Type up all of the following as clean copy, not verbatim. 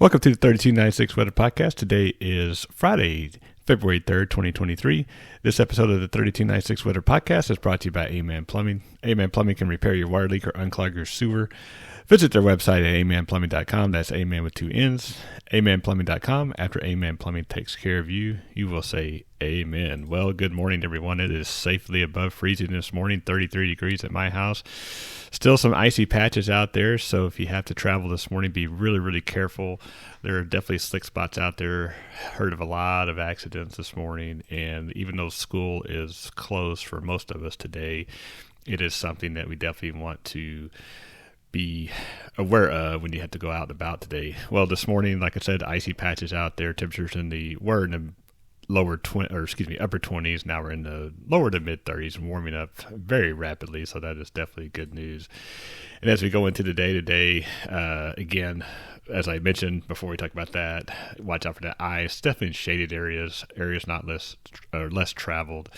Welcome to the 3296 Weather Podcast. Today is Friday, February 3rd, 2023. This episode of the 3296 Weather Podcast is brought to you by A-Man Plumbing. A-Man Plumbing can repair your water leak or unclog your sewer. Visit their website at amanplumbing.com. That's A-Man with two N's. amanplumbing.com. After A-Man Plumbing takes care of you, you will say amen. Well, good morning, everyone. It is safely above freezing this morning, 33 degrees at my house. Still some icy patches out there, so if you have to travel this morning, be really, really careful. There are definitely slick spots out there. Heard of a lot of accidents this morning, and even though school is closed for most of us today, it is something that we definitely want to be aware of when you have to go out and about today. Well, this morning, like I said, icy patches out there. Temperatures in the upper 20s. Now we're in the lower to mid 30s and warming up very rapidly. So that is definitely good news. And as we go into the day today, again, as I mentioned before we talk about that, watch out for that ice. Definitely in shaded areas not less traveled.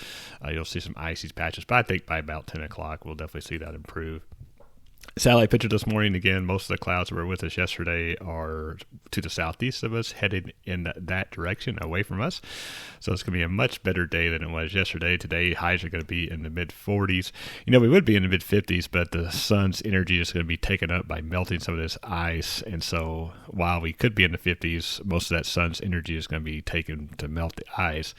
You'll see some icy patches, but I think by about 10 o'clock, we'll definitely see that improve. Satellite picture this morning, again, most of the clouds that were with us yesterday are to the southeast of us, headed in that direction away from us. So it's going to be a much better day than it was yesterday. Today, highs are going to be in the mid-40s. You know, we would be in the mid-50s, but the sun's energy is going to be taken up by melting some of this ice. And so while we could be in the 50s, most of that sun's energy is going to be taken to melt the ice.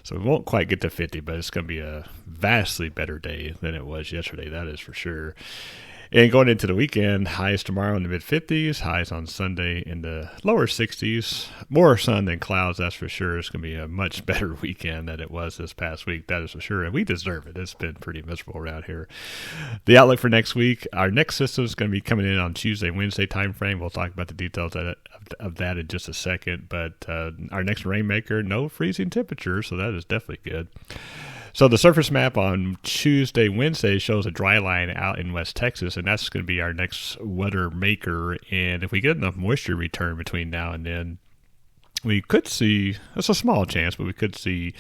So we won't quite get to 50, but it's going to be a vastly better day than it was yesterday. That is for sure. And going into the weekend, highs tomorrow in the mid-50s, highs on Sunday in the lower 60s. More sun than clouds, that's for sure. It's going to be a much better weekend than it was this past week, that is for sure. And we deserve it. It's been pretty miserable around here. The outlook for next week, our next system is going to be coming in on Tuesday, Wednesday time frame. We'll talk about the details of that in just a second. But our next rainmaker, no freezing temperature, so that is definitely good. So the surface map on Tuesday, Wednesday shows a dry line out in West Texas, and that's going to be our next weather maker. And if we get enough moisture return between now and then, we could see, it's a small chance, but we could see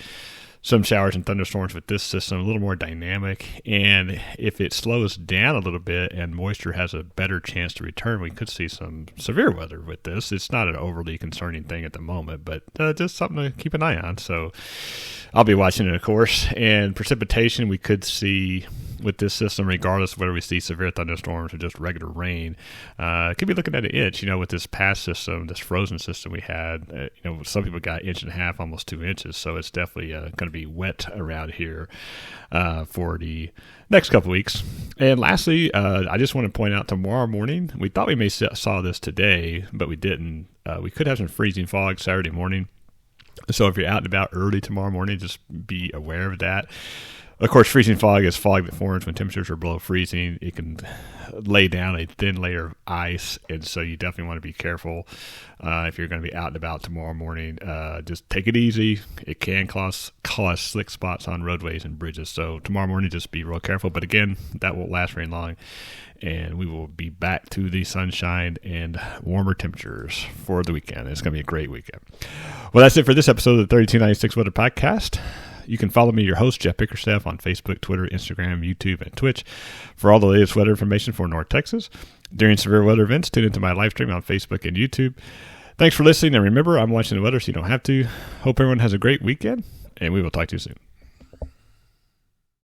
some showers and thunderstorms with this system, a little more dynamic. And if it slows down a little bit and moisture has a better chance to return, we could see some severe weather with this. It's not an overly concerning thing at the moment, but just something to keep an eye on. So I'll be watching it, of course. And precipitation, we could see with this system, regardless of whether we see severe thunderstorms or just regular rain, could be looking at an inch. You know, with this past system, this frozen system we had, some people got 1.5 inches, almost 2 inches. So it's definitely going to be wet around here for the next couple weeks. And lastly, I just want to point out tomorrow morning, we thought we may saw this today, but we didn't. We could have some freezing fog Saturday morning. So if you're out and about early tomorrow morning, just be aware of that. Of course, freezing fog is fog that forms when temperatures are below freezing. It can lay down a thin layer of ice, and so you definitely want to be careful if you're going to be out and about tomorrow morning. Just take it easy. It can cause slick spots on roadways and bridges. So tomorrow morning, just be real careful. But again, that won't last very long, and we will be back to the sunshine and warmer temperatures for the weekend. It's going to be a great weekend. Well, that's it for this episode of the 3296 Weather Podcast. You can follow me, your host, Jeff Bickerstaff, on Facebook, Twitter, Instagram, YouTube, and Twitch for all the latest weather information for North Texas. During severe weather events, tune into my live stream on Facebook and YouTube. Thanks for listening, and remember, I'm watching the weather so you don't have to. Hope everyone has a great weekend, and we will talk to you soon.